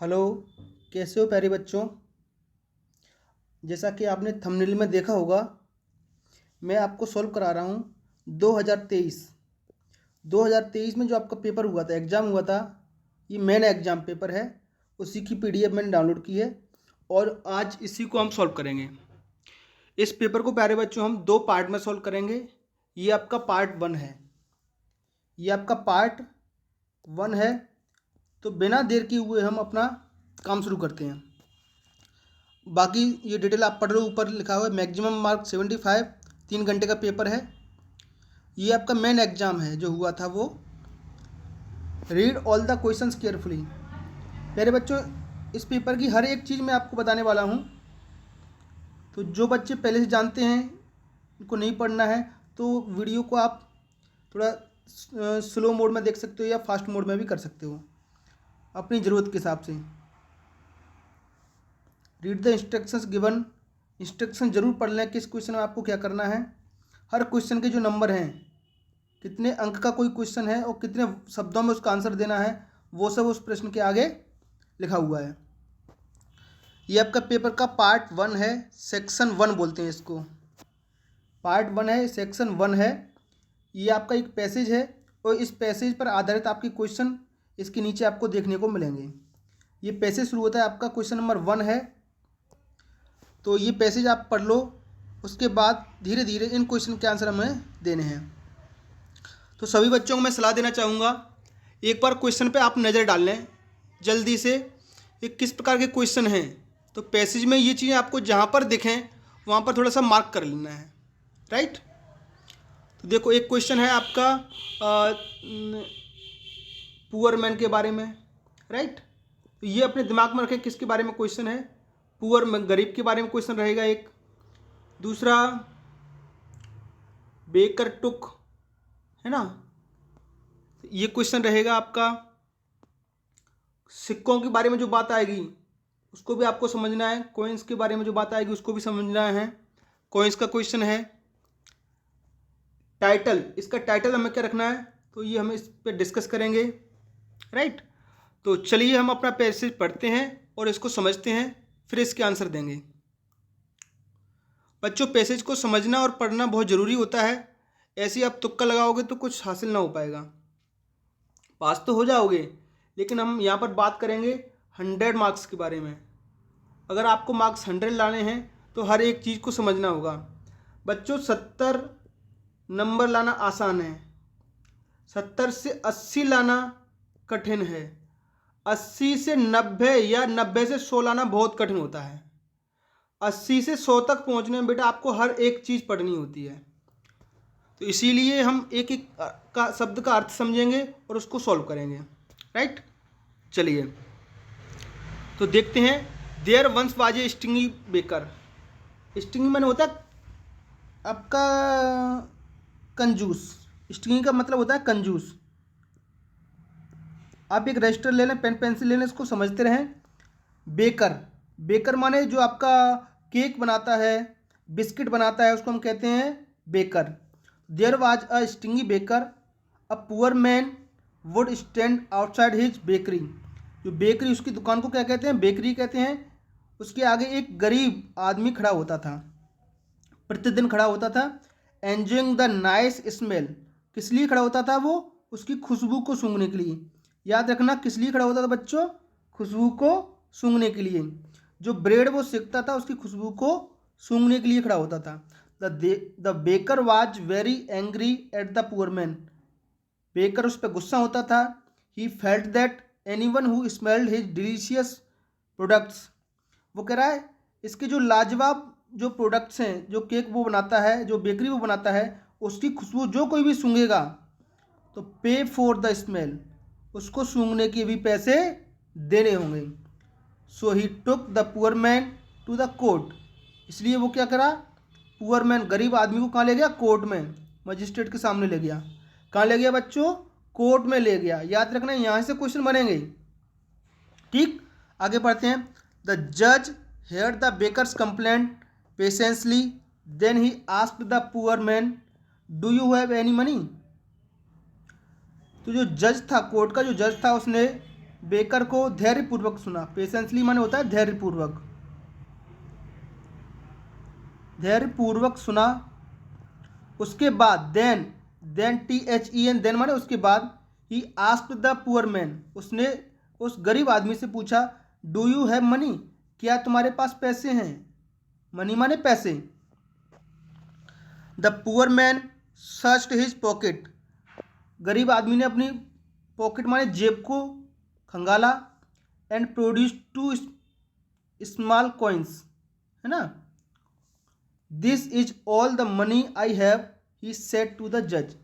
Hello, कैसे हो प्यारे बच्चों। जैसा कि आपने थंबनेल में देखा होगा, मैं आपको सॉल्व करा रहा हूँ 2023 में जो आपका पेपर हुआ था, एग्ज़ाम हुआ था। ये मेन एग्ज़ाम पेपर है, उसी की पीडीएफ मैंने डाउनलोड की है और आज इसी को हम सॉल्व करेंगे। इस पेपर को प्यारे बच्चों हम दो पार्ट में सॉल्व करेंगे। ये आपका पार्ट 1 है, ये आपका पार्ट 1 है। तो बिना देर किए हुए हम अपना काम शुरू करते हैं। बाकी ये डिटेल आप पढ़ लो, ऊपर लिखा हुआ है मैक्सिमम मार्क 75, 3 घंटे का पेपर है। ये आपका मेन एग्जाम है जो हुआ था वो। Read all the questions carefully. मेरे बच्चों, इस पेपर की हर एक चीज़ मैं आपको बताने वाला हूँ। तो जो बच्चे पहले से जानते हैं, उनको नहीं पढ़ना है तो वीडियो को आप थोड़ा स्लो मोड में देख सकते हो या फास्ट मोड में भी कर सकते हो अपनी ज़रूरत के हिसाब से। Read the instructions given. Instruction जरूर पढ़ लें किस क्वेश्चन में आपको क्या करना है। हर क्वेश्चन के जो नंबर हैं, कितने अंक का कोई क्वेश्चन है और कितने शब्दों में उसका आंसर देना है, वो सब उस प्रश्न के आगे लिखा हुआ है। ये आपका पेपर का पार्ट 1 है, सेक्शन 1 बोलते हैं इसको। पार्ट 1 है, सेक्शन 1 है। ये आपका एक पैसेज है और इस पैसेज पर आधारित आपके क्वेश्चन इसके नीचे आपको देखने को मिलेंगे। ये पैसेज शुरू होता है, आपका क्वेश्चन नंबर 1 है। तो ये पैसेज आप पढ़ लो, उसके बाद धीरे धीरे इन क्वेश्चन के आंसर हमें देने हैं। तो सभी बच्चों को मैं सलाह देना चाहूँगा, एक बार क्वेश्चन पे आप नज़र डाल लें जल्दी से, ये किस प्रकार के क्वेश्चन हैं। तो पैसेज में ये चीज़ें आपको जहाँ पर दिखें वहाँ पर थोड़ा सा मार्क कर लेना है, राइट। तो देखो, एक क्वेश्चन है आपका पुअर मैन के बारे में, राइट। तो ये अपने दिमाग में रखें किसके बारे में क्वेश्चन है। पुअर मैन, गरीब के बारे में क्वेश्चन रहेगा एक। दूसरा बेकर टुक, है ना, ये क्वेश्चन रहेगा आपका। सिक्कों के बारे में जो बात आएगी उसको भी आपको समझना है। कॉइन्स के बारे में जो बात आएगी उसको भी समझना है। कॉइन्स का क्वेश्चन है। टाइटल, इसका टाइटल हमें क्या रखना है, तो ये हम इस पर डिस्कस करेंगे, राइट। तो चलिए हम अपना पैसेज पढ़ते हैं और इसको समझते हैं, फिर इसके आंसर देंगे। बच्चों, पैसेज को समझना और पढ़ना बहुत ज़रूरी होता है। ऐसे ही आप तुक्का लगाओगे तो कुछ हासिल ना हो पाएगा। पास तो हो जाओगे, लेकिन हम यहाँ पर बात करेंगे 100 मार्क्स के बारे में। अगर आपको मार्क्स 100 लाने हैं तो हर एक चीज़ को समझना होगा। बच्चों, 70 नंबर लाना आसान है, 70 से 80 लाना कठिन है, 80 से 90 या 90 से 100 लाना बहुत कठिन होता है। 80 से 100 तक पहुँचने में बेटा आपको हर एक चीज़ पढ़नी होती है। तो इसीलिए हम एक एक का शब्द का अर्थ समझेंगे और उसको सॉल्व करेंगे, राइट। चलिए तो देखते हैं। There once was a stingy baker. Stingy मैंने होता है आपका कंजूस। स्टिंगी का मतलब होता है कंजूस। आप एक रजिस्टर ले लें, पेन पेंसिल ले लें, इसको समझते रहें। बेकर, बेकर माने जो आपका केक बनाता है, बिस्किट बनाता है, उसको हम कहते हैं baker. There was a stingy baker, a poor man would stand outside his bakery. जो बेकरी, उसकी दुकान को क्या कहते हैं, बेकरी कहते हैं। उसके आगे एक गरीब आदमी खड़ा होता था, प्रतिदिन खड़ा होता था। एंजॉइंग द नाइस स्मेल, किस लिए खड़ा होता था वो, उसकी खुशबू को सूंघने के लिए। याद रखना, किस लिए खड़ा होता था बच्चों, खुशबू को सूंघने के लिए। जो ब्रेड वो सेकता था उसकी खुशबू को सूंघने के लिए खड़ा होता था। The baker was very angry at the poor man. Baker उस पर गुस्सा होता था। ही felt that anyone who smelled his delicious products. वो कह रहा है इसके जो लाजवाब जो प्रोडक्ट्स हैं, जो केक वो बनाता है, जो बेकरी वो बनाता है, उसकी खुशबू जो कोई भी सूंघेगा तो पे फॉर द स्मेल, उसको सूंघने के भी पैसे देने होंगे। So he took the poor man to the court. इसलिए वो क्या करा, पुअर मैन गरीब आदमी को कहाँ ले गया, कोर्ट में, मजिस्ट्रेट के सामने ले गया। कहाँ ले गया बच्चों, कोर्ट में ले गया। याद रखना, यहाँ से क्वेश्चन बनेंगे, ठीक। आगे पढ़ते हैं। द जज hear the baker's complaint patiently, then he asked the poor man do you have any money. तो जो जज था, कोर्ट का जो जज था, उसने बेकर को धैर्यपूर्वक सुना। पेशेंसली माने होता है धैर्यपूर्वक, धैर्यपूर्वक सुना। उसके बाद देन THEN देन माने उसके बाद ही आस्क्ड द पुअर मैन, उसने उस गरीब आदमी से पूछा डू यू हैव मनी, क्या तुम्हारे पास पैसे हैं। मनी माने पैसे। The poor man searched his pocket, गरीब आदमी ने अपनी पॉकेट माने जेब को खंगाला। एंड प्रोड्यूस 2 स्मॉल कॉइन्स, है ना। This is all the money I have, he said to the जज।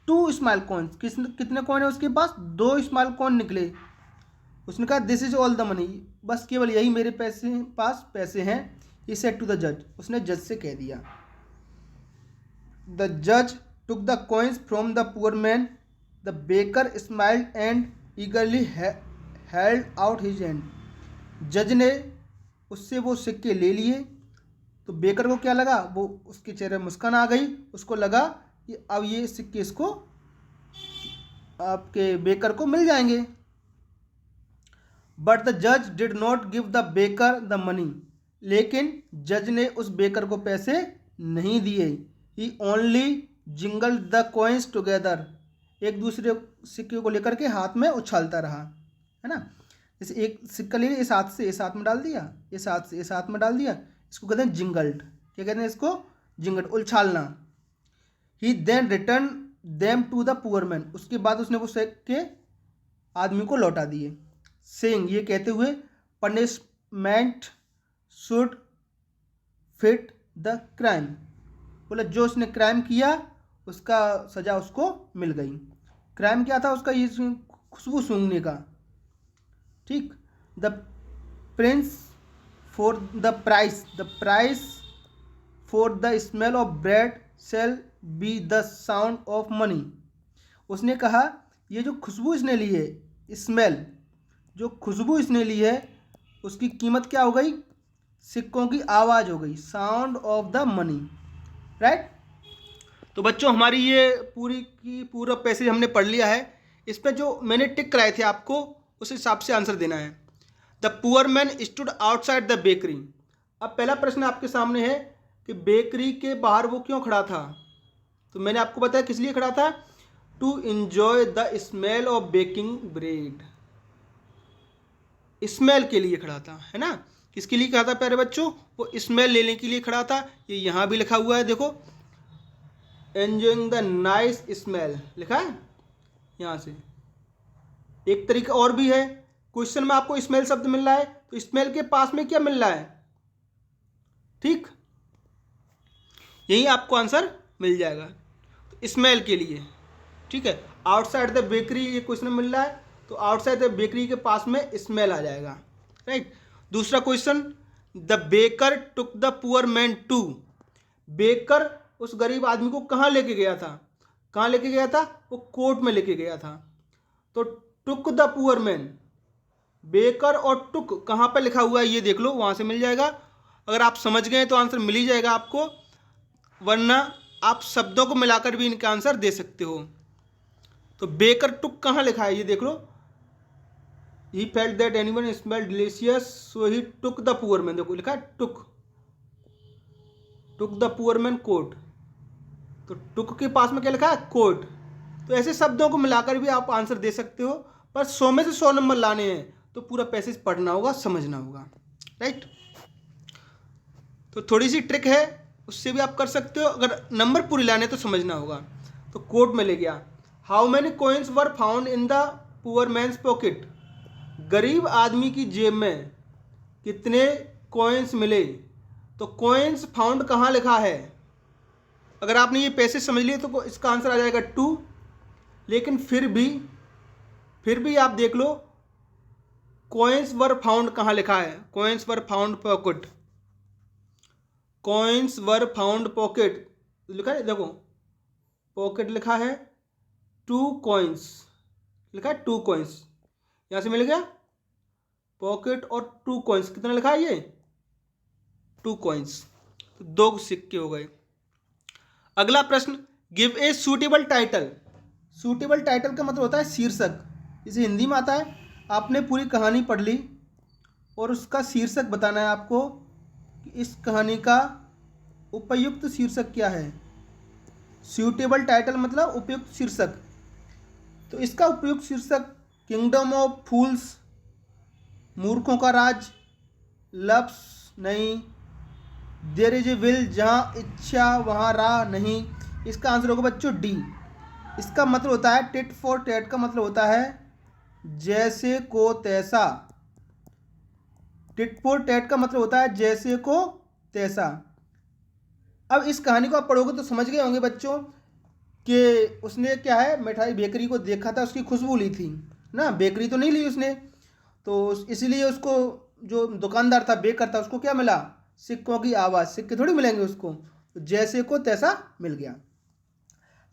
2 स्मॉल कॉइन्स, कितने कॉइन है उसके पास, 2 स्मॉल कॉइन निकले। उसने कहा this is all the money, बस केवल यही मेरे पास पैसे हैं। ही सेड टू द जज, उसने जज से कह दिया। द जज took the coins from the poor man, the baker smiled and ईगरली held out his hand. जज ने उससे वो सिक्के ले लिए, तो बेकर को क्या लगा, वो उसके चेहरे में मुस्कान आ गई। उसको लगा कि अब ये सिक्के इसको, आपके बेकर को मिल जाएंगे। बट द जज did not give the baker the money, लेकिन जज ने उस बेकर को पैसे नहीं दिए। He only jingle the coins together, एक दूसरे सिक्के को लेकर के हाथ में उछालता रहा, है ना। जैसे एक सिक्का ले लिया, इस हाथ से इस हाथ में डाल दिया, इस हाथ से इस हाथ में डाल दिया, इसको कहते हैं जिंगल्ड। क्या कहते हैं इसको, जिंगल्ड, उछालना। He then return them to the poor man, उसके बाद उसने वो सिक्के आदमी को लौटा दिए। सेइंग, ये कहते हुए punishment should fit the crime, बोला जो उसने क्राइम किया उसका सजा उसको मिल गई। क्राइम क्या था उसका, ये खुशबू सूंघने का, ठीक। The Prince for the price for the smell of bread shall be the sound of money. उसने कहा ये जो खुशबू इसने ली है, स्मेल, जो खुशबू इसने ली है, उसकी कीमत क्या हो गई, सिक्कों की आवाज़ हो गई, sound of the money, right. तो बच्चों हमारी ये पूरी की पूरा पैसेज हमने पढ़ लिया है। इस पर जो मैंने टिक कराए थे आपको उस हिसाब से आंसर देना है। The poor man stood outside the bakery. अब पहला प्रश्न आपके सामने है कि बेकरी के बाहर वो क्यों खड़ा था। तो मैंने आपको बताया किस लिए खड़ा था, to enjoy the smell of baking bread, smell के लिए खड़ा था, है ना। किसके लिए खड़ा था प्यारे बच्चों, वो स्मेल लेने के लिए खड़ा था। ये यहाँ भी लिखा हुआ है, देखो, एंजॉइंग द नाइस स्मेल लिखा है यहाँ से। एक तरीका और भी है, क्वेश्चन में आपको स्मेल शब्द मिल रहा है, तो स्मेल के पास में क्या मिल रहा है, ठीक, यही आपको आंसर मिल जाएगा। तो स्मेल के लिए, ठीक है। आउटसाइड द बेकरी ये क्वेश्चन मिल रहा है, तो आउटसाइड द बेकरी के पास में स्मेल आ जाएगा, राइट। दूसरा question, the baker took the poor man to. Baker उस गरीब आदमी को कहाँ लेके गया था, कहाँ लेके गया था, वो कोर्ट में लेके गया था। तो टुक द पुअर मैन, बेकर और टुक कहाँ पर लिखा हुआ है ये देख लो, वहाँ से मिल जाएगा। अगर आप समझ गए तो आंसर मिल ही जाएगा आपको, वरना आप शब्दों को मिलाकर भी इनका आंसर दे सकते हो। तो बेकर टुक कहाँ लिखा है ये देख लो, he felt that anyone smell delicious so he took the poor man, देखो लिखा है took the poor man coat. तो टुक के पास में क्या लिखा है, कोट। तो ऐसे शब्दों को मिलाकर भी आप आंसर दे सकते हो, पर 100 में से 100 नंबर लाने हैं तो पूरा पैसेज पढ़ना होगा, समझना होगा, राइट। तो थोड़ी सी ट्रिक है, उससे भी आप कर सकते हो। अगर नंबर पूरे लाने तो समझना होगा। तो कोट में ले गया, how many coins were found in the poor man's pocket, गरीब आदमी की जेब में कितने कॉइन्स मिले। तो कॉइन्स फाउंड कहाँ लिखा है, अगर आपने ये पैसे समझ लिए तो इसका आंसर आ जाएगा 2। लेकिन फिर भी आप देख लो कॉइन्स वर फाउंड कहाँ लिखा है, coins were found pocket, coins were found pocket लिखा है, देखो पॉकेट लिखा है, 2 कॉइन्स लिखा है, 2 कॉइन्स यहाँ से मिल गया पॉकेट और 2 कॉइन्स, कितना लिखा है ये 2 कॉइन्स, तो 2 सिक्के हो गए। अगला प्रश्न, give a suitable title. Suitable title का मतलब होता है शीर्षक, इसे हिंदी में आता है आपने पूरी कहानी पढ़ ली और उसका शीर्षक बताना है आपको कि इस कहानी का उपयुक्त शीर्षक क्या है। सूटेबल टाइटल मतलब उपयुक्त शीर्षक। तो इसका उपयुक्त शीर्षक किंगडम ऑफ फूल्स, मूर्खों का राज, लव्स नहीं, देयर इज ए विल, जहाँ इच्छा वहाँ राह नहीं। इसका आंसर होगा बच्चों डी। इसका मतलब होता है टिट फॉर टैट का मतलब होता है जैसे को तैसा। टिट फॉर टैट का मतलब होता है जैसे को तैसा। अब इस कहानी को आप पढ़ोगे तो समझ गए होंगे बच्चों कि उसने क्या है, मिठाई बेकरी को देखा था, उसकी खुशबू ली थी ना, बेकरी तो नहीं ली उसने। तो इसीलिए उसको जो दुकानदार था, बेकर था, उसको क्या मिला, सिक्कों की आवाज़। सिक्के थोड़ी मिलेंगे उसको, तो जैसे को तैसा मिल गया।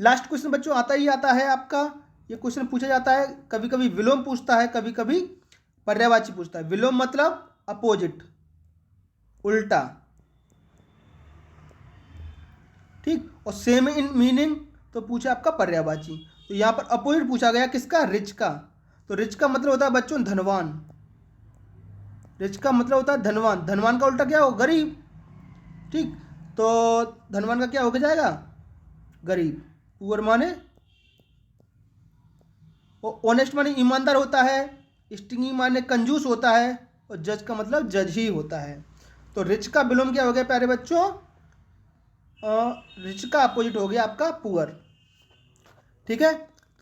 लास्ट क्वेश्चन बच्चों आता ही आता है आपका। ये क्वेश्चन पूछा जाता है, कभी कभी विलोम पूछता है, कभी कभी पर्यायवाची पूछता है। विलोम मतलब अपोजिट, उल्टा, ठीक। और सेम इन मीनिंग तो पूछा आपका पर्यायवाची। तो यहाँ पर अपोजिट पूछा गया किसका, रिच का। तो रिच का मतलब होता है बच्चों धनवान। रिच का मतलब होता है धनवान। धनवान का उल्टा क्या हो, गरीब, ठीक। तो धनवान का क्या हो जाएगा, गरीब। पुअर माने, और ऑनेस्ट माने ईमानदार होता है, स्टिंगी माने कंजूस होता है, और जज का मतलब जज ही होता है। तो रिच का विलोम क्या हो गया प्यारे बच्चों, रिच का अपोजिट हो गया आपका पुअर, ठीक है।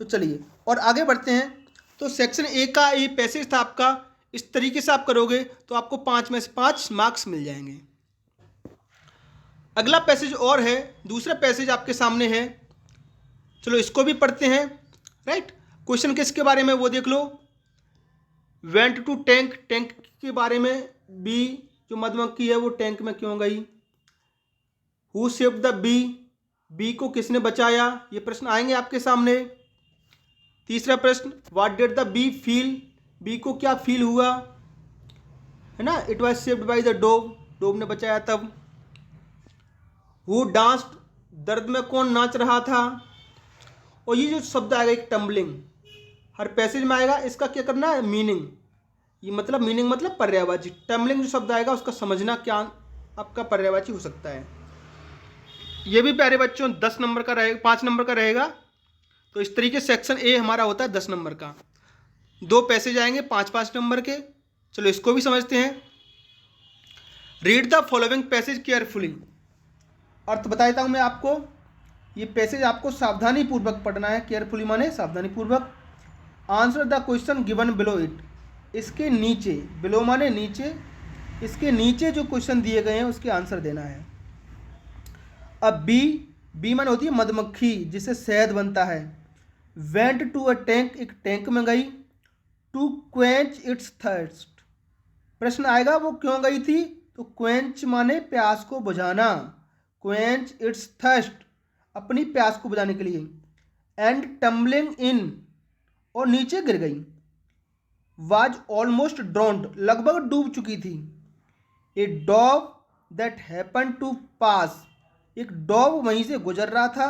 तो चलिए और आगे बढ़ते हैं। तो सेक्शन ए का ये पैसेज था आपका, इस तरीके से आप करोगे तो आपको 5 में से 5 मार्क्स मिल जाएंगे। अगला पैसेज और है, दूसरा पैसेज आपके सामने है, चलो इसको भी पढ़ते हैं। राइट, क्वेश्चन किसके बारे में वो देख लो। वेंट टू टैंक, टैंक के बारे में। बी जो मधुमक्खी है वो टैंक में क्यों गई। Who saved the bee, bee को किसने बचाया, ये प्रश्न आएंगे आपके सामने। तीसरा प्रश्न, what did the bee feel, bee को क्या फील हुआ, है ना। It was saved by the dove, dove ने बचाया तब। हु डांस्ड, दर्द में कौन नाच रहा था। और ये जो शब्द आएगा एक टम्बलिंग, हर पैसेज में आएगा, इसका क्या करना है, मीनिंग। ये मतलब मीनिंग मतलब पर्यायवाची। टम्बलिंग जो शब्द आएगा उसका समझना क्या आपका पर्यायवाची हो सकता है। ये भी प्यारे बच्चों 10 नंबर का रहेगा, 5 नंबर का रहेगा। तो इस तरीके सेक्शन ए हमारा होता है 10 नंबर का। 2 पैसेज आएंगे 5-5 नंबर के। चलो इसको भी समझते हैं। Read the following passage carefully, अर्थ बता देता हूँ मैं आपको। ये पैसेज आपको सावधानी पूर्वक पढ़ना है, केयरफुली माने सावधानी पूर्वक। Answer the question given below it, इसके नीचे, बिलो माने नीचे, इसके नीचे जो क्वेश्चन दिए गए हैं उसके आंसर देना है। अब बी, बी माने होती है मधुमक्खी जिससे शहद बनता है। वेंट टू अ टैंक, एक टैंक में गई। टू क्वेंच इट्स थर्स्ट, प्रश्न आएगा वो क्यों गई थी, तो क्वेंच माने प्यास को बुझाना, क्वेंच इट्स थर्स्ट, अपनी प्यास को बुझाने के लिए। एंड टम्बलिंग इन, और नीचे गिर गई। वाज ऑलमोस्ट ड्रोन्ड, लगभग डूब चुकी थी। A dog that happen to pass, एक डॉग वहीं से गुजर रहा था।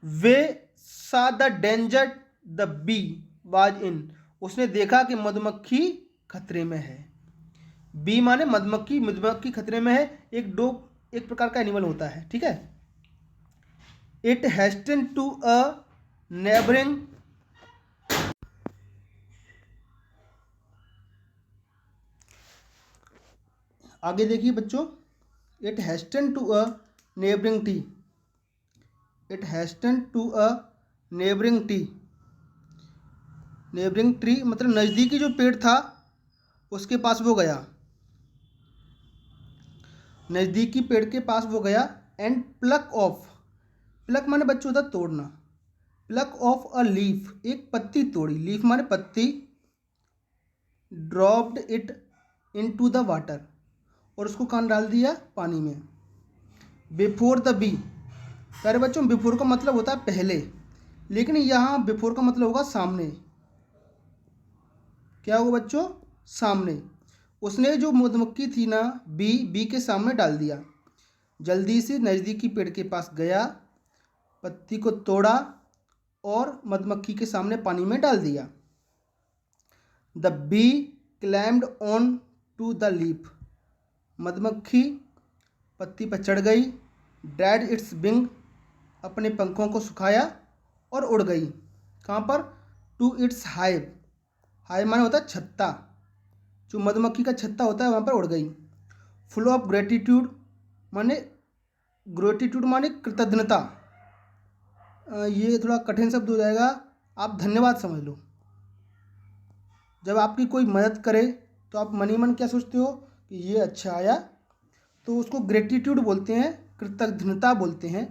We saw the danger, the bee was in, उसने देखा कि मधुमक्खी खतरे में है। बी माने मधुमक्खी, मधुमक्खी खतरे में है। एक डॉग एक प्रकार का एनिमल होता है, ठीक है। It hasten to a neighbouring, आगे देखिए बच्चों। It hasten to a neighbouring tree, it hasten to a neighbouring tree, neighbouring tree मतलब नज़दीकी जो पेड़ था उसके पास वो गया, नज़दीकी पेड़ के पास वो गया। एंड प्लक ऑफ, प्लक माने बच्चों होता तोड़ना, प्लक ऑफ अ लीफ, एक पत्ती तोड़ी, लीफ माने पत्ती। Dropped it into the water, और उसको कहाँ डाल दिया, पानी में। बिफोर द बी, प्यारे बच्चों बिफोर का मतलब होता है पहले, लेकिन यहाँ बिफोर का मतलब होगा सामने। क्या होगा बच्चों, सामने। उसने जो मधुमक्खी थी ना बी, बी के सामने डाल दिया। जल्दी से नज़दीकी पेड़ के पास गया, पत्ती को तोड़ा और मधुमक्खी के सामने पानी में डाल दिया। The bee climbed on to the leaf, मधुमक्खी पत्ती पर चढ़ गई। ड्राइड इट्स विंग, अपने पंखों को सुखाया और उड़ गई। कहाँ पर? टू इट्स हाइव, हाइव माने होता है छत्ता, जो मधुमक्खी का छत्ता होता है वहाँ पर उड़ गई। फुल ऑफ ग्रेटिट्यूड माने, ग्रेटिट्यूड माने कृतज्ञता, ये थोड़ा कठिन शब्द हो जाएगा, आप धन्यवाद समझ लो। जब आपकी कोई मदद करे तो आप मन ही मन क्या सोचते हो कि ये अच्छा आया, तो उसको ग्रेटिट्यूड बोलते हैं, कृतज्ञता बोलते हैं।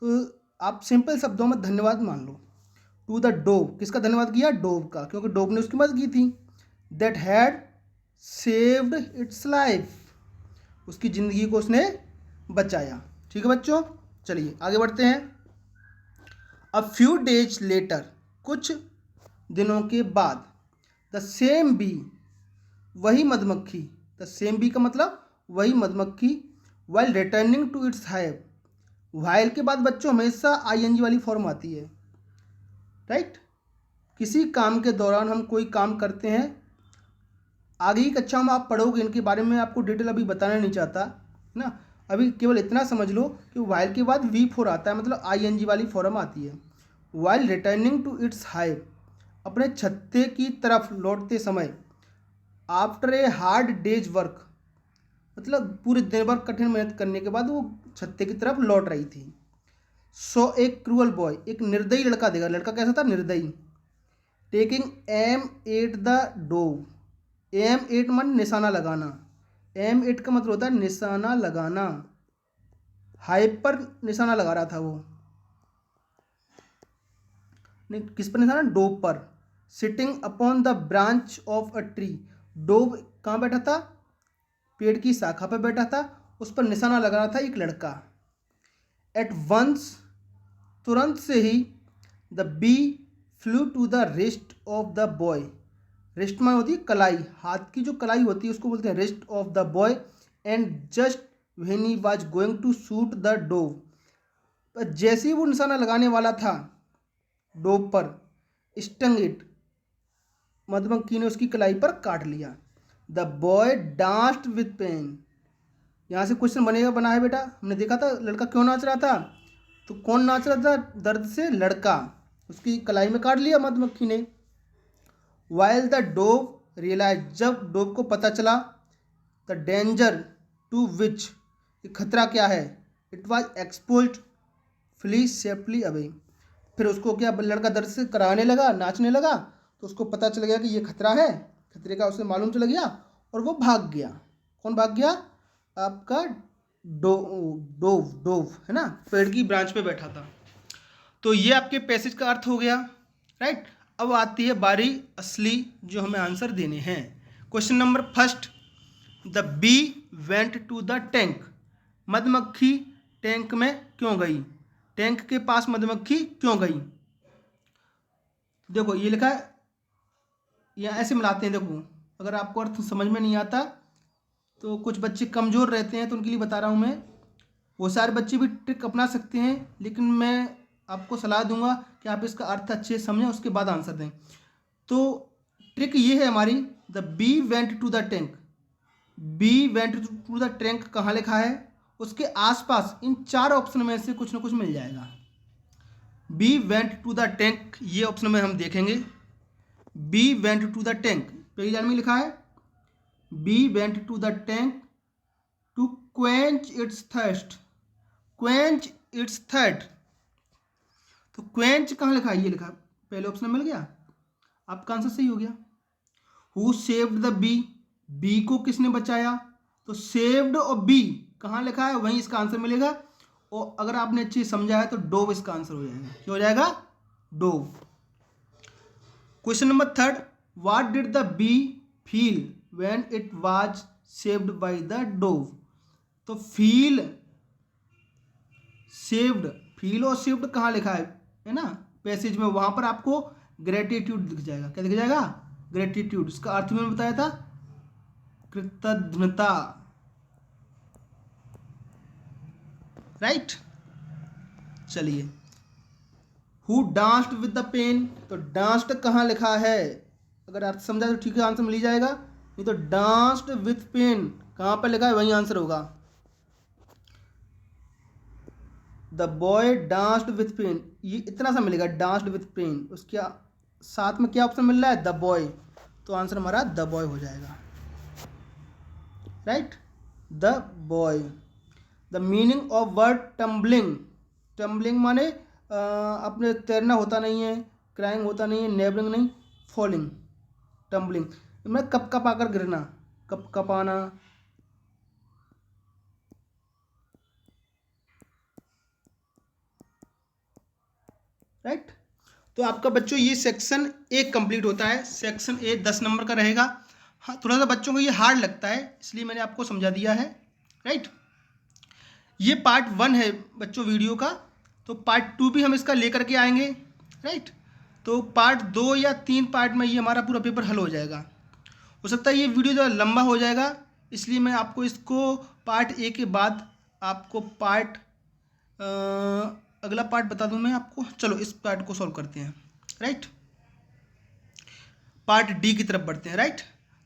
तो आप सिंपल शब्दों में धन्यवाद मान लो। टू द डोव, किसका धन्यवाद किया? डोव का, क्योंकि डोव ने उसकी मदद की थी। That had saved it's life, उसकी ज़िंदगी को उसने बचाया। ठीक है बच्चों, चलिए आगे बढ़ते हैं। अ फ्यू डेज लेटर, कुछ दिनों के बाद। द सेम बी, वही मधुमक्खी, द सेम बी का मतलब वही मधुमक्खी, while returning to its hive, while के बाद बच्चों हमेशा आईएनजी वाली फॉर्म आती है, राइट। किसी काम के दौरान हम कोई काम करते हैं, आगे की कक्षा में आप पढ़ोगे, इनके बारे में आपको डिटेल अभी बताना नहीं चाहता है ना, अभी केवल इतना समझ लो कि वाइल के बाद V4 आता है, मतलब आईएनजी वाली फॉर्म आती है। While returning to its hive, अपने छत्ते की तरफ लौटते समय। After a hard day's work, मतलब पूरे दिन भर कठिन मेहनत करने के बाद वो छत्ते की तरफ लौट रही थी। सो एक क्रूअल बॉय, एक निर्दयी लड़का देखा। लड़का कैसा था? निर्दयी। Taking aim at the dove, aim at मन निशाना लगाना, एम एट का मतलब होता है निशाना लगाना, हाइव पर निशाना लगा रहा था वो, नहीं किस पर निशाना? डोव पर। Sitting upon the branch of a tree, dove कहाँ बैठा था? पेड़ की शाखा पर बैठा था, उस पर निशाना लगा रहा था एक लड़का। एट वंस, तुरंत से ही, the bee flew to the wrist of the boy, wrist में होती है कलाई, हाथ की जो कलाई होती है उसको बोलते हैं wrist of the boy. And just when he was going to shoot the dove, जैसे ही वो निशाना लगाने वाला था डोव पर, स्टंग इट, मधुमक्खी ने उसकी कलाई पर काट लिया। The boy danced with pain, यहाँ से क्वेश्चन बनेगा, बना है बेटा, हमने देखा था लड़का क्यों नाच रहा था, तो कौन नाच रहा था दर्द से? लड़का, उसकी कलाई में काट लिया मधुमक्खी ने। वाइल द डोव रियलाइज, जब डोव को पता चला, द डेंजर टू विच, खतरा क्या है, it was exposed, flee safely away, फिर उसको क्या लड़का दर्द से कराने लगा, नाचने लगा, तो उसको पता चल गया कि ये खतरा है, खतरे का उसे मालूम चल गया और वो भाग गया। कौन भाग गया? आपका डोव, डोव है ना, पेड़ की ब्रांच पे बैठा था। तो ये आपके पैसेज का अर्थ हो गया, राइट। अब आती है बारी असली जो हमें आंसर देने हैं। Question number first, the bee went to the tank, मधुमक्खी टैंक में क्यों गई? टैंक के पास मधुमक्खी क्यों गई? देखो ये लिखा है, या ऐसे मिलाते हैं। देखो अगर आपको अर्थ समझ में नहीं आता तो कुछ बच्चे कमज़ोर रहते हैं तो उनके लिए बता रहा हूँ मैं, वो सारे बच्चे भी ट्रिक अपना सकते हैं, लेकिन मैं आपको सलाह दूंगा कि आप इसका अर्थ अच्छे से समझें उसके बाद आंसर दें। तो ट्रिक ये है हमारी, the bee went to the tank, bee went to the tank कहाँ लिखा है? उसके आसपास इन चार ऑप्शन में से कुछ ना कुछ मिल जाएगा। Bee went to the tank, ये ऑप्शन में हम देखेंगे। Bee went to the tank, पहली लाइन में लिखा है bee went to the tank to quench its thirst, quench its thirst, तो क्वेंच कहाँ लिखा है? ये लिखा, पहले ऑप्शन मिल गया, आपका आंसर सही हो गया। Who saved the bee, bee को किसने बचाया? तो सेव्ड और बी कहाँ लिखा है वहीं इसका आंसर मिलेगा, और अगर आपने अच्छे समझा है तो डोव इसका आंसर हो जाएगा। क्या हो जाएगा? Dove. Question number third, what did the bee feel when it was saved by the dove, तो फील, सेव्ड, फील और सेव्ड कहाँ लिखा है ना पैसेज में, वहां पर आपको ग्रेटिट्यूड दिख जाएगा। क्या दिख जाएगा? ग्रेटिट्यूड। इसका अर्थ मैंने बताया था कृतज्ञता, राइट। चलिए, who danced with the pain, तो डांस्ड कहाँ लिखा है? अगर अर्थ समझा तो ठीक है, आंसर मिल ही जाएगा, नहीं तो डांस्ड विथ पेन कहाँ पर लिखा है वही आंसर होगा। The boy danced with pain, ये इतना सा मिलेगा, डांस्ड विथ पेन, उसके साथ में क्या ऑप्शन मिल रहा है, द बॉय, तो आंसर हमारा द बॉय हो जाएगा, right, the boy. The meaning of word tumbling, tumbling माने अपने तैरना होता नहीं है, क्राइंग होता नहीं है, नेबलिंग नहीं, फॉलिंग, टम्बलिंग मतलब कप कप आकर गिरना, कप कप आना, राइट। तो आपका बच्चों ये सेक्शन ए कंप्लीट होता है। सेक्शन ए 10 नंबर का रहेगा। हाँ, थोड़ा सा बच्चों को ये हार्ड लगता है, इसलिए मैंने आपको समझा दिया है, राइट। ये पार्ट 1 है बच्चों वीडियो का, तो पार्ट 2 भी हम इसका लेकर के आएंगे, राइट। तो पार्ट 2 या 3 पार्ट में ये हमारा पूरा पेपर हल हो जाएगा। हो सकता है ये वीडियो जो लंबा हो जाएगा, इसलिए मैं आपको इसको पार्ट ए के बाद आपको पार्ट अगला पार्ट बता दूं मैं आपको। चलो इस पार्ट को सॉल्व करते हैं, राइट। पार्ट डी की तरफ बढ़ते हैं, राइट।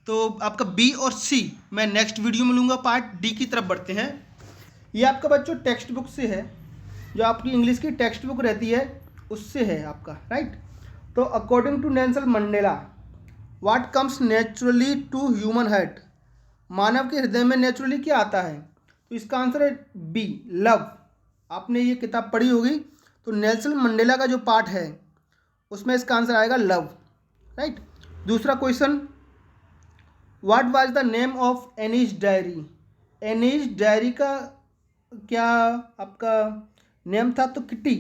तो आपका बी और सी मैं नेक्स्ट वीडियो में लूँगा। पार्ट डी की तरफ बढ़ते हैं। ये आपका बच्चों टेक्स्ट बुक से है, जो आपकी इंग्लिश की टेक्स्ट बुक रहती है उससे है आपका, राइट। तो according to Nelson Mandela, what comes naturally to human heart, मानव के हृदय में नेचुरली क्या आता है, तो इसका आंसर है बी, लव। आपने ये किताब पढ़ी होगी, तो नेल्सन मंडेला का जो पार्ट है उसमें इसका आंसर आएगा लव, राइट। दूसरा question, what was the name of Annie's diary, Annie's diary का क्या आपका नेम था, तो किटी,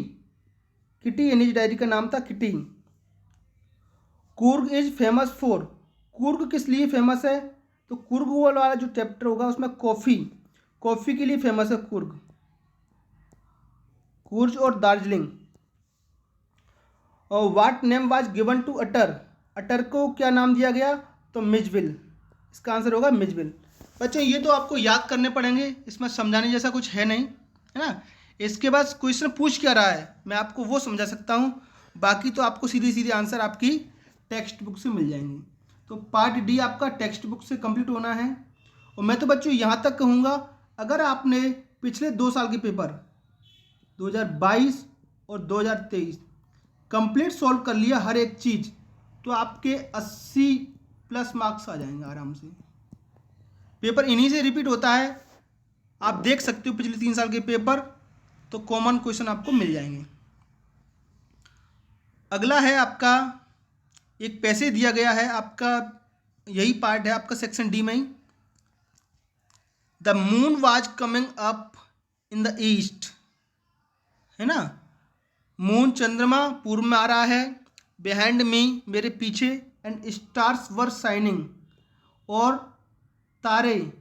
किटी एनीज डायरी का नाम था kitty. Coorg is famous for, Coorg किस लिए फेमस है, तो कुर्ग वाला जो चैप्टर होगा उसमें कॉफ़ी, कॉफ़ी के लिए फेमस है कुर्ग, कुर्ज और दार्जिलिंग। और what name was given to otter, otter को क्या नाम दिया गया, तो मिजविल, इसका आंसर होगा मिजविल। बच्चों ये तो आपको याद करने पड़ेंगे, इसमें समझाने जैसा कुछ है नहीं, है ना। इसके बाद क्वेश्चन पूछ क्या रहा है मैं आपको वो समझा सकता हूँ, बाकी तो आपको सीधे सीधे आंसर आपकी टेक्स्ट बुक से मिल जाएंगे। तो पार्ट डी आपका टेक्स्ट बुक से कंप्लीट होना है। और मैं तो बच्चों यहाँ तक कहूँगा, अगर आपने पिछले 2 साल के पेपर 2022 और 2023 कंप्लीट सॉल्व कर लिया हर एक चीज़, तो आपके 80+ मार्क्स आ जाएंगे आराम से। पेपर इन्हीं से रिपीट होता है, आप देख सकते हो पिछले 3 साल के पेपर, तो कॉमन क्वेश्चन आपको मिल जाएंगे। अगला है आपका एक पैसे दिया गया है आपका, यही पार्ट है आपका सेक्शन डी में ही। The moon was coming up in the east, है ना, मून चंद्रमा पूर्व में आ रहा है, बिहाइंड मी मेरे पीछे, एंड स्टार्स वर शाइनिंग और तारे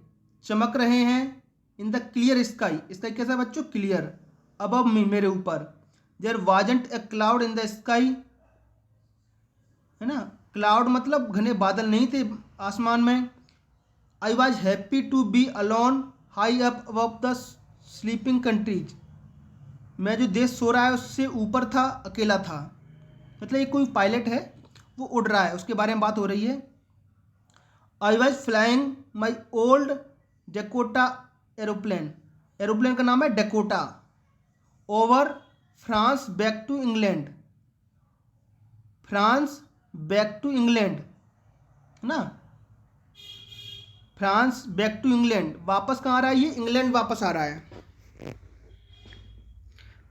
चमक रहे हैं, in the clear sky, sky कैसा बच्चों, क्लियर, अबव मी मेरे ऊपर, there wasn't a cloud in the sky, है ना, क्लाउड मतलब घने बादल नहीं थे आसमान में। I was happy to be alone high up above the sleeping countries, मैं जो देश सो रहा है उससे ऊपर था, अकेला था, मतलब ये कोई पायलट है वो उड़ रहा है, उसके बारे में बात हो रही है। I was flying my old Dakota aeroplane, aeroplane का नाम है Dakota, over France back to England, France back to England, है ना, फ्रांस बैक टू इंग्लैंड, वापस कहाँ आ रहा है ये, इंग्लैंड वापस आ रहा है,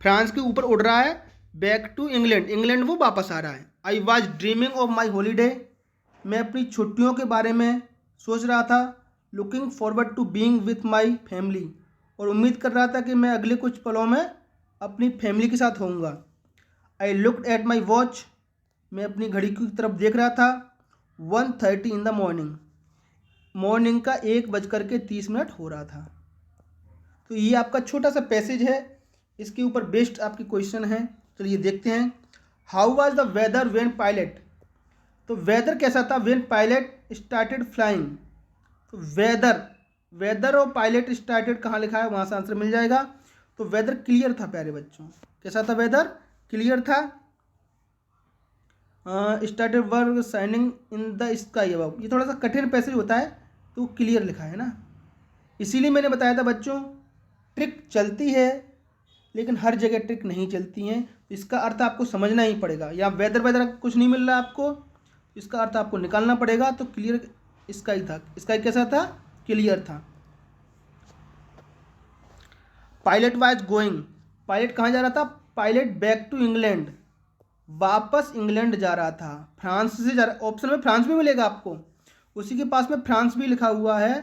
फ्रांस के ऊपर उड़ रहा है, बैक टू इंग्लैंड, इंग्लैंड वो वापस आ रहा है। I was dreaming of my holiday, मैं अपनी छुट्टियों के बारे में सोच रहा था, looking forward to being with my family, और उम्मीद कर रहा था कि मैं अगले कुछ पलों में अपनी फैमिली के साथ होऊंगा। I looked at my watch, मैं अपनी घड़ी की तरफ देख रहा था, 1:30 इन द मॉर्निंग, मॉर्निंग का 1:30 हो रहा था। तो ये आपका छोटा सा पैसेज है, इसके ऊपर बेस्ड आपकी क्वेश्चन है, चलिए देखते हैं। How was the weather when pilot, तो वेदर कैसा था व्हेन पायलट स्टार्टेड फ्लाइंग, तो वेदर, वेदर और पायलट स्टार्टेड कहाँ लिखा है वहाँ से आंसर मिल जाएगा। तो वेदर क्लियर था प्यारे बच्चों, कैसा था वेदर, क्लियर था। Started work signing in the sky above, ये थोड़ा सा कठिन पैसेज होता है तो क्लियर लिखा है ना, इसीलिए मैंने बताया था बच्चों ट्रिक चलती है लेकिन हर जगह ट्रिक नहीं चलती हैं, इसका अर्थ आपको समझना ही पड़ेगा। या वेदर वेदर कुछ नहीं मिल रहा आपको, इसका अर्थ आपको निकालना पड़ेगा। तो क्लियर इसका ही था, इसका ही कैसा था, क्लियर था। पायलट वाज गोइंग, पायलट कहाँ जा रहा था, पायलट बैक टू इंग्लैंड, वापस इंग्लैंड जा रहा था, फ्रांस से जा रहा, ऑप्शन में फ्रांस भी मिलेगा आपको, उसी के पास में फ्रांस भी लिखा हुआ है।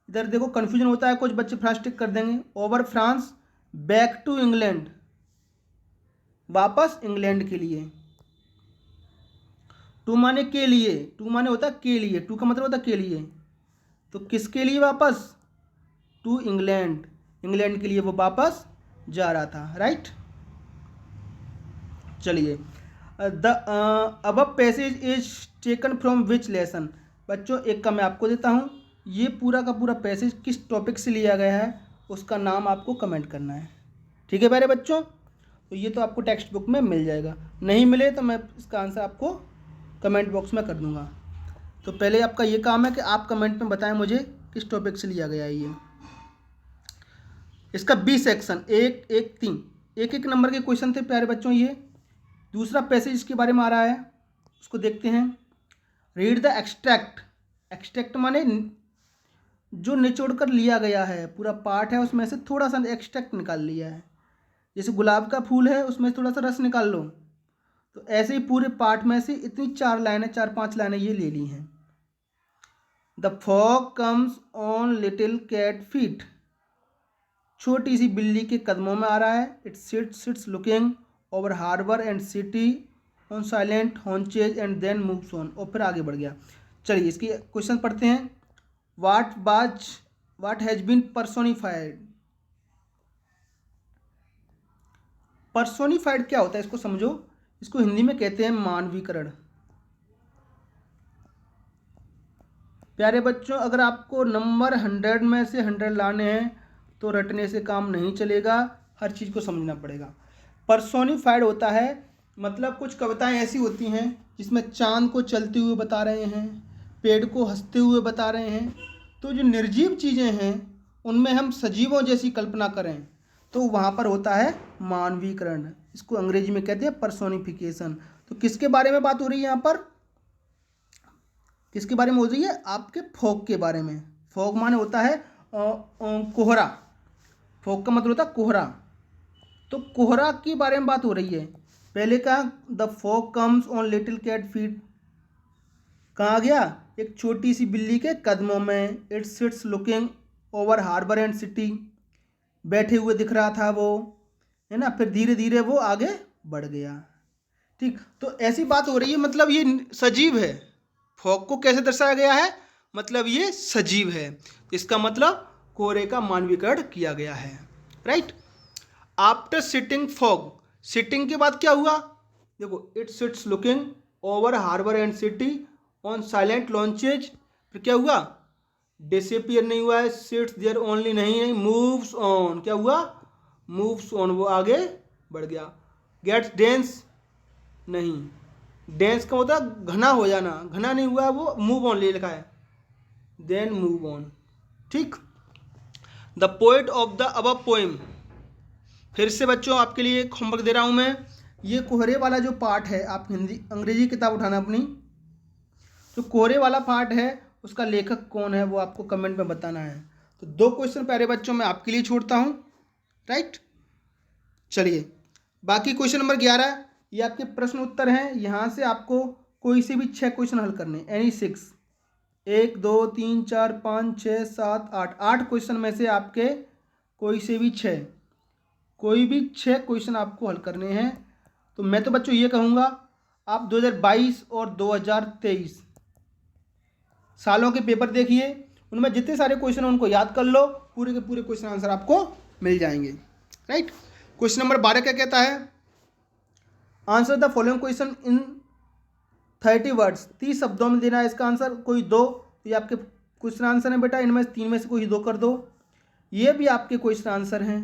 इधर देखो कन्फ्यूजन होता है, कुछ बच्चे फ्रांस टिक कर देंगे, over France back to England, वापस इंग्लैंड के लिए। टू माने के लिए, टू माने होता है के लिए, टू का मतलब होता है के लिए, तो किसके लिए वापस, टू इंग्लैंड, इंग्लैंड के लिए वो वापस जा रहा था, राइट। चलिए द अब passage is taken from which lesson, बच्चों एक का मैं आपको देता हूँ, ये पूरा का पूरा पैसेज किस टॉपिक से लिया गया है उसका नाम आपको कमेंट करना है, ठीक है प्यारे बच्चों। तो ये तो आपको टेक्स्ट बुक में मिल जाएगा, नहीं मिले तो मैं इसका आंसर आपको कमेंट बॉक्स में कर दूंगा। तो पहले आपका ये काम है कि आप कमेंट में बताएं मुझे किस टॉपिक से लिया गया है ये। इसका बी सेक्शन 1, 1, 3 एक एक नंबर के क्वेश्चन थे प्यारे बच्चों। ये दूसरा पैसेज इसके बारे में आ रहा है, उसको देखते हैं। रीड द एक्सट्रैक्ट, एक्सट्रैक्ट माने जो निचोड़ कर लिया गया है, पूरा पार्ट है उसमें से थोड़ा सा एक्सट्रैक्ट निकाल लिया है, जैसे गुलाब का फूल है उसमें से थोड़ा सा रस निकाल लो, तो ऐसे ही पूरे पार्ट में से इतनी 4 लाइनें, 4-5 लाइनें ये ले ली हैं। The fog comes on little cat feet, छोटी सी बिल्ली के कदमों में आ रहा है। It sits looking over harbour and city on silent haunches and then moves on, और फिर आगे बढ़ गया। चलिए इसकी क्वेश्चन पढ़ते हैं। वाट हैज बीन पर्सोनिफाइड, पर्सोनिफाइड क्या होता है इसको समझो, इसको हिंदी में कहते हैं मानवीकरण। प्यारे बच्चों अगर आपको नंबर 100 में से 100 लाने हैं तो रटने से काम नहीं चलेगा, हर चीज़ को समझना पड़ेगा। पर्सोनिफाइड होता है मतलब कुछ कविताएं ऐसी होती हैं जिसमें चांद को चलते हुए बता रहे हैं, पेड़ को हंसते हुए बता रहे हैं, तो जो निर्जीव चीज़ें हैं उनमें हम सजीवों जैसी कल्पना करें तो वहाँ पर होता है मानवीकरण, इसको अंग्रेजी में कहते हैं पर्सोनिफिकेशन। तो किसके बारे में बात हो रही है यहाँ पर, किसके बारे में हो रही है, आपके फॉग के बारे में। फॉग माने होता है कोहरा, फॉग का मतलब होता है कोहरा, तो कोहरा के बारे में बात हो रही है। पहले कहा the fog comes on little cat feet, कहाँ गया, एक छोटी सी बिल्ली के कदमों में। It sits looking over harbour and city, बैठे हुए दिख रहा था वो, है ना, फिर धीरे धीरे वो आगे बढ़ गया, ठीक। तो ऐसी बात हो रही है, मतलब ये सजीव है, फॉग को कैसे दर्शाया गया है, मतलब ये सजीव है, इसका मतलब कोहरे का मानवीकरण किया गया है, right. After sitting fog, sitting के बाद क्या हुआ, देखो it sits looking over harbour and city on silent launches, फिर क्या हुआ, डिसअपियर नहीं हुआ है, सिट्स देयर ओनली नहीं, मूव्स ऑन, क्या हुआ, मूव्स ऑन, वो आगे बढ़ गया। गेट्स डेंस नहीं, डेंस का होता है घना हो जाना, घना नहीं हुआ है, वो मूव ऑन ले लिखा है, देन मूव ऑन, ठीक। The poet of the above poem, फिर से बच्चों आपके लिए एक होमवर्क दे रहा हूँ मैं, ये कोहरे वाला जो पार्ट है, आप हिंदी अंग्रेजी किताब उठाना अपनी, जो कोहरे वाला पार्ट है उसका लेखक कौन है वो आपको कमेंट में बताना है। तो 2 क्वेश्चन प्यारे बच्चों मैं आपके लिए छोड़ता हूँ, राइट। चलिए बाकी क्वेश्चन नंबर 11 ये आपके प्रश्न उत्तर हैं, यहाँ से आपको कोई से भी 6 क्वेश्चन हल करने, एनी 6, 1 2 3 4 5 6 7 8, 8 क्वेश्चन में से आपके कोई से भी 6, कोई भी 6 क्वेश्चन आपको हल करने हैं। तो मैं तो बच्चों ये कहूँगा आप 2022 और 2023 सालों के पेपर देखिए, उनमें जितने सारे क्वेश्चन हैं उनको याद कर लो, पूरे के पूरे क्वेश्चन आंसर आपको मिल जाएंगे, राइट। क्वेश्चन नंबर 12 क्या कहता है, answer the following question in 30 words, 30 शब्दों में देना है इसका आंसर, कोई 2, तो ये आपके क्वेश्चन आंसर हैं बेटा, इनमें 3 में से कोई 2 कर दो, ये भी आपके क्वेश्चन आंसर हैं।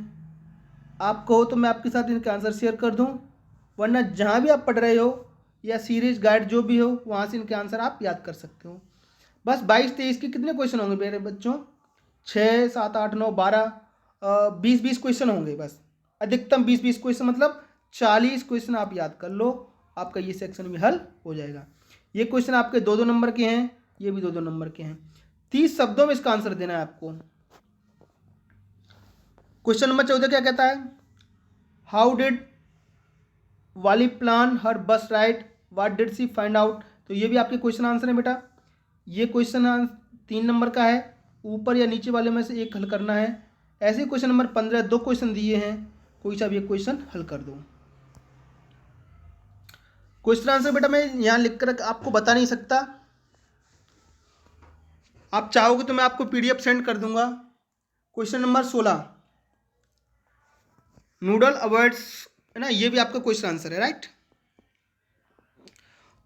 आप कहो तो मैं आपके साथ इनके आंसर शेयर कर दूं, वरना जहाँ भी आप पढ़ रहे हो या सीरीज गाइड जो भी हो, वहाँ से इनके आंसर आप याद कर सकते हो। बस 22-23 के कितने क्वेश्चन होंगे मेरे बच्चों? 6, 7, 8, 9, 12, 20 क्वेश्चन होंगे बस। अधिकतम 20 क्वेश्चन, मतलब 40 क्वेश्चन आप याद कर लो, आपका ये सेक्शन भी हल हो जाएगा। ये क्वेश्चन आपके 2-2 नंबर के हैं, ये भी 2-2 नंबर के हैं। 30 शब्दों में इसका आंसर देना है आपको। क्वेश्चन नंबर 14 क्या कहता है? How did Wally plan her bus ride, what did she find out. तो ये भी आपके क्वेश्चन आंसर है बेटा। ये क्वेश्चन 3 नंबर का है, ऊपर या नीचे वाले में से एक हल करना है। ऐसे क्वेश्चन नंबर 15 2 क्वेश्चन दिए हैं, कोई सा भी एक क्वेश्चन हल कर दो। क्वेश्चन आंसर बेटा मैं यहाँ लिख कर आपको बता नहीं सकता, आप चाहोगे तो मैं आपको PDF सेंड कर दूंगा। क्वेश्चन नंबर 16, नूडल अवॉइड्स, है ना, ये भी आपका क्वेश्चन आंसर है, राइट।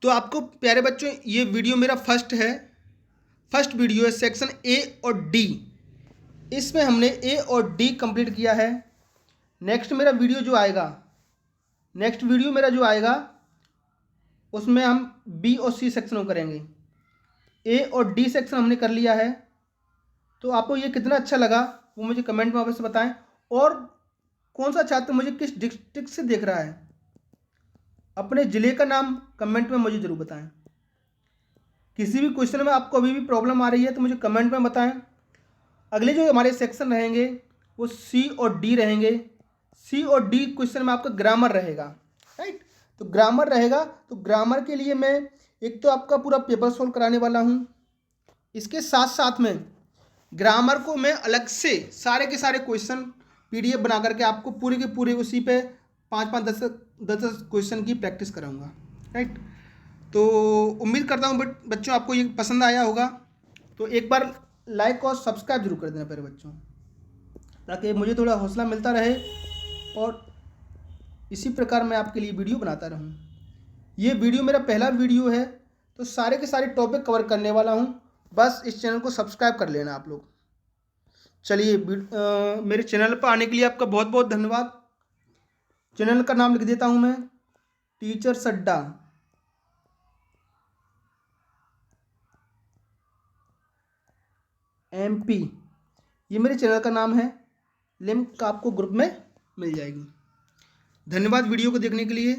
तो आपको प्यारे बच्चों ये वीडियो मेरा फर्स्ट वीडियो है सेक्शन A और D। इसमें हमने A और D कंप्लीट किया है। नेक्स्ट वीडियो मेरा जो आएगा उसमें हम B और C सेक्शन को करेंगे। A और D सेक्शन हमने कर लिया है। तो आपको ये कितना अच्छा लगा वो मुझे कमेंट में अवश्य बताएं, और कौन सा छात्र मुझे किस डिस्ट्रिक्ट से देख रहा है, अपने ज़िले का नाम कमेंट में मुझे ज़रूर बताएं। किसी भी क्वेश्चन में आपको अभी भी प्रॉब्लम आ रही है तो मुझे कमेंट में बताएं। अगले जो हमारे सेक्शन रहेंगे वो C और D रहेंगे। C और D क्वेश्चन में आपका ग्रामर रहेगा, राइट। तो ग्रामर रहेगा, तो ग्रामर के लिए मैं एक तो आपका पूरा पेपर सोल्व कराने वाला हूँ, इसके साथ साथ में ग्रामर को मैं अलग से सारे के सारे क्वेश्चन PDF बना करके आपको पूरे के पूरे उसी पे 5-5, 10 क्वेश्चन की प्रैक्टिस कराऊंगा, राइट। तो उम्मीद करता हूँ बच्चों आपको ये पसंद आया होगा। तो एक बार लाइक और सब्सक्राइब जरूर कर देना प्यारे बच्चों, ताकि मुझे थोड़ा हौसला मिलता रहे और इसी प्रकार मैं आपके लिए वीडियो बनाता रहूँ। ये वीडियो मेरा पहला वीडियो है, तो सारे के सारे टॉपिक कवर करने वाला हूँ। बस इस चैनल को सब्सक्राइब कर लेना आप लोग। चलिए मेरे चैनल पर आने के लिए आपका बहुत बहुत धन्यवाद। चैनल का नाम लिख देता हूँ मैं, टीचर्स अड्डा MP, ये मेरे चैनल का नाम है। लिंक आपको ग्रुप में मिल जाएगी। धन्यवाद वीडियो को देखने के लिए।